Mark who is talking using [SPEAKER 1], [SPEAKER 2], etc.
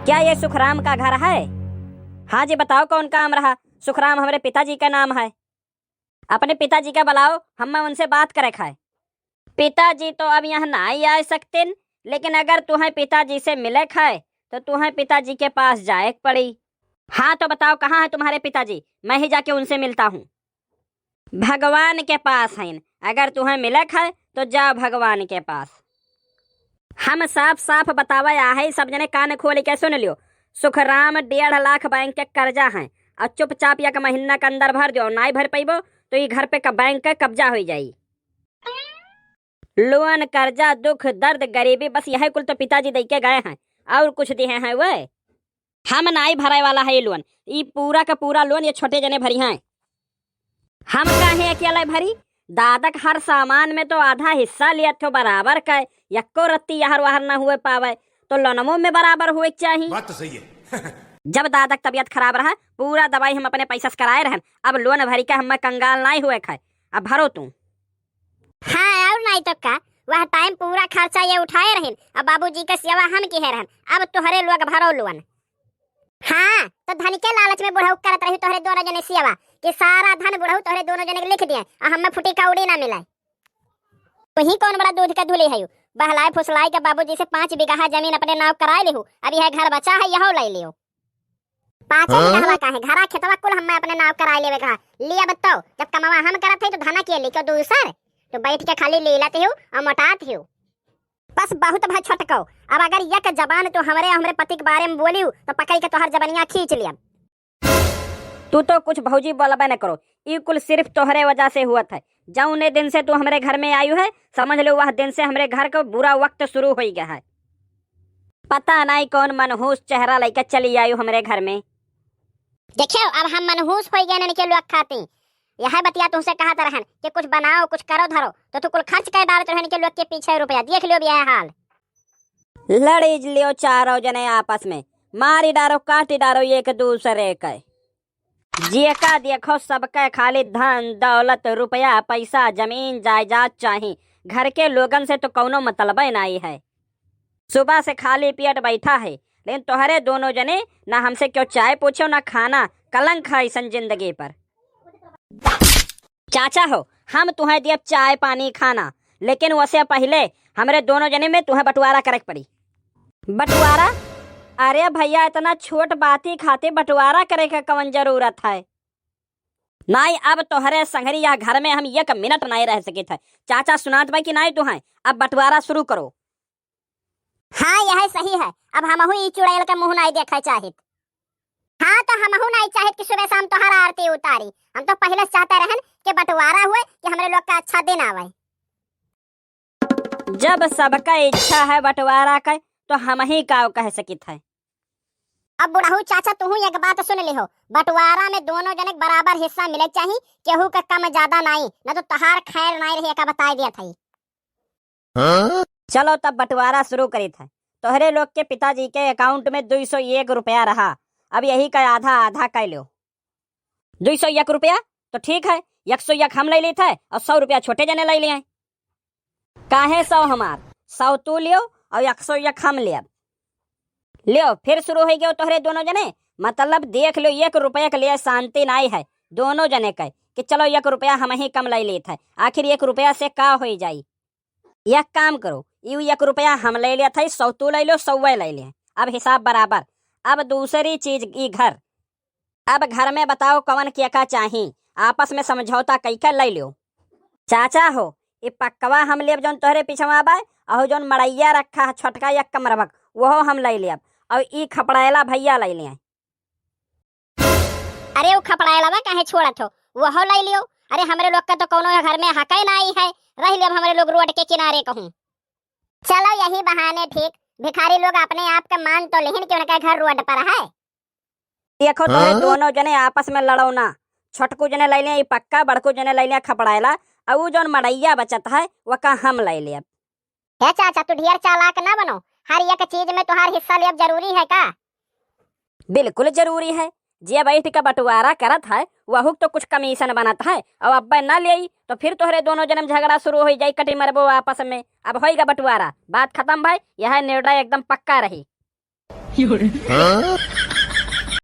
[SPEAKER 1] क्या ये सुखराम का घर है? हाँ जी, बताओ कौन काम रहा। सुखराम हमारे पिताजी का नाम है। अपने पिताजी का बुलाओ, हम उनसे बात करे खाए। पिताजी तो अब यहाँ ना ही आ सकते, लेकिन अगर तुम्हें पिताजी से मिले खाए तो तुम्हें पिताजी के पास जाए पड़ी। हाँ तो बताओ कहाँ है तुम्हारे पिताजी, मैं ही जाके उनसे मिलता हूँ। भगवान के पास हैं, अगर तुम्हें मिले खाए तो जाओ भगवान के पास। हम साफ साफ बतावा है, सब जने कान खोल के सुन लियो। सुखराम 1.5 लाख बैंक के कर्जा है और चुपचाप एक महीना के अंदर भर दो, नहीं भर पैबो तो ये घर पे बैंक का कब्जा हो जाई। लोन कर्जा दुख दर्द गरीबी बस यह कुल तो पिताजी दे के गए हैं, और कुछ दिए हैं वे। हम नहीं भराए वाला है ये लोन, ये पूरा का पूरा लोन ये छोटे जने भरी हैं। हम काहे अकेले भरी? दादा हर सामान में तो आधा हिस्सा लिया तो बराबर का यक्को रत्ती यहर वहर न हुए पावे तो लोनमो में बराबर हुए चाहिए।
[SPEAKER 2] बात तो सही है।
[SPEAKER 1] जब दादा की तबीयत खराब रहा पूरा दवाई हम अपने पैसा से कराए रहन, अब लोन भरी का हम कंगाल नहीं हुए खाए। अब भरो तुम। हाँ और नहीं तो का, वह टाइम पूरा खर्चा ये उठाए रहन, अब बाबूजी का सेवा हम की है रहन, अब तुहरे लोग भरो लोन। हाँ तो धन के लालच में बुढ़ऊ करत रही तोहरे दोनों जने सेवा कि सारा धन बुढ़ऊ तोहरे दोनों जने के लिख दिए और हमें फुटी कौड़ी ना मिला। वही कौन बड़ा दूध का धुले है, बहलाए फुसलाए के बाबूजी से 5 बीघा जमीन अपने नाव कराए ले, अब यह घर बचा है यहो ले लियो। 5 बीघा का है घरा खेतवा कुल हम अपने नाव कराए लेवे कहा लिया। बताओ जब कमावा हम करत है तो धना के लिए क्यों दूसर तो बैठ के खाली ले लेते हो और मोटात हो। बस बहुत भा छटको, अब अगर यक जबान तो हमरे पति के बारे में बोली तो पकड़ के तोहर जबनिया खींच लिया। तू तो कुछ भौजी बोलबे न करो, ये कुल सिर्फ तोहरे वजह से हुआ था। जौने दिन से तू हमारे घर में आयु है समझ लो वह दिन से हमारे घर का बुरा वक्त शुरू हो गया है। पता नहीं कौन मनहूस चेहरा लेकर चली आयु हमारे घर में। देखो अब हम मनहूस हो गए के लोग खाते यह बतिया तुमसे कहा रहन कि कुछ बनाओ कुछ करो धरो तो तू कुल खर्च कर डालते रहन के लोग के पीछे रुपया देख लियो यह हाल। लड़ी लियो चारों जने आपस में, मारी डारो काटी डारो एक दूसरे के। जेका देखो सबके खाली धन दौलत रुपया पैसा जमीन जायदाद चाहिए, घर के लोगन से तो कौनो मतलब नहीं है। सुबह से खाली पेट बैठा है, लेकिन तोहरे दोनों जने ना हमसे क्यों चाय पूछो ना खाना, कलंक है सन जिंदगी पर। चाचा हो हम तुम्हें दिया चाय पानी खाना, लेकिन वैसे पहले हमरे दोनों जने में तुम्हें बंटवारा करे पड़ी। बंटवारा? अरे भैया इतना छोट बाती खाते बंटवारा करे का कौन जरूरत है? नहीं अब तोहरे संगरी या घर में हम 1 मिनट नहीं रह सके थे। चाचा सुनात भाई कि नहीं तुम्हें, अब बंटवारा शुरू करो। हाँ यह सही है, अब हमहू ई चुड़ैल का मुंह नहीं देखा चाहिए। हाँ तो हमहू नहीं चाहिए कि सुबह शाम तोहर आरती उतारी, हम तो पहले चाहते रहन कि बंटवारा हुए कि हमारे लोग का अच्छा दिन आवे। जब सबका इच्छा है बंटवारा का तो हम ही का कह सकित है। अब बुढ़ऊ चाचा तू एक बात सुन ले हो, बंटवारा में दोनों जने बराबर हिस्सा मिले चाहिए, केहू का कम ज्यादा नहीं, न तो तहार खैर नहीं रही का बता दिया था। चलो तब बंटवारा शुरू करी था। तोहरे लोग के पिताजी के अकाउंट में 201 रुपया रहा, अब यही का आधा आधा कर लो। 201 रुपया तो ठीक है, 101 हम ले लेते और 100 रुपया छोटे जने ले लिए। काहे 100 हमार, 100 तू लियो और 101 हम ले। लियो फिर शुरू हो गया तोहरे दोनों जने, मतलब देख लो 1 रुपया के लिए शांति नहीं है दोनों जने का कि चलो 1 रुपया हम ही कम ले लेते, आखिर 1 रुपया से का हो जाई। एक काम करो, यू 1 रुपया हम ले लिया था, 100 तू ले लो 100 ले लिए, अब हिसाब बराबर। अब दूसरी चीज की घर, अब घर में बताओ कौन क्या का चाहिए, आपस में समझौता कैके ले लो। चाचा हो ये पक्कवा हम लेब जौन तोहरे पीछवा बा, और जौन मड़ैया रखा है छोटका या कमरबक वो हम ले लेब, और ई खपड़ैला भैया ले लिए। अरे वो खपड़ैला बा काहे छोड़त हो, वो ले लियो। अरे हमरे लोग का तो कोनो घर में हक ही नहीं है, रह लियो हमरे लोग रोड के किनारे कहूँ। चलो यही बहाने ठीक, भिखारी लोग अपने आप का मान तो लेकिन कि उनका घर रोड पर है। देखो तोरे दोनों जने आपस में लड़ो ना, छोटकू जने ले लिया पक्का, बड़कू जने ले लिया खपड़ायला, और जो मड़ैया बचत है वह का हम ले लिया। हे चाचा तू ढेर चालाक ना बनो, हर एक चीज में तुहार हिस्सा लिया जरूरी है का? बिल्कुल जरूरी है, जे बैठ के बंटवारा करत है वह तो कुछ कमीशन बनत है, और अब ना ले तो फिर तोहरे दोनों जन्म झगड़ा शुरू हो जाए, कटी मरबो आपस में। अब होएगा बंटवारा, बात खत्म भाई, यह निर्णय एकदम पक्का रही।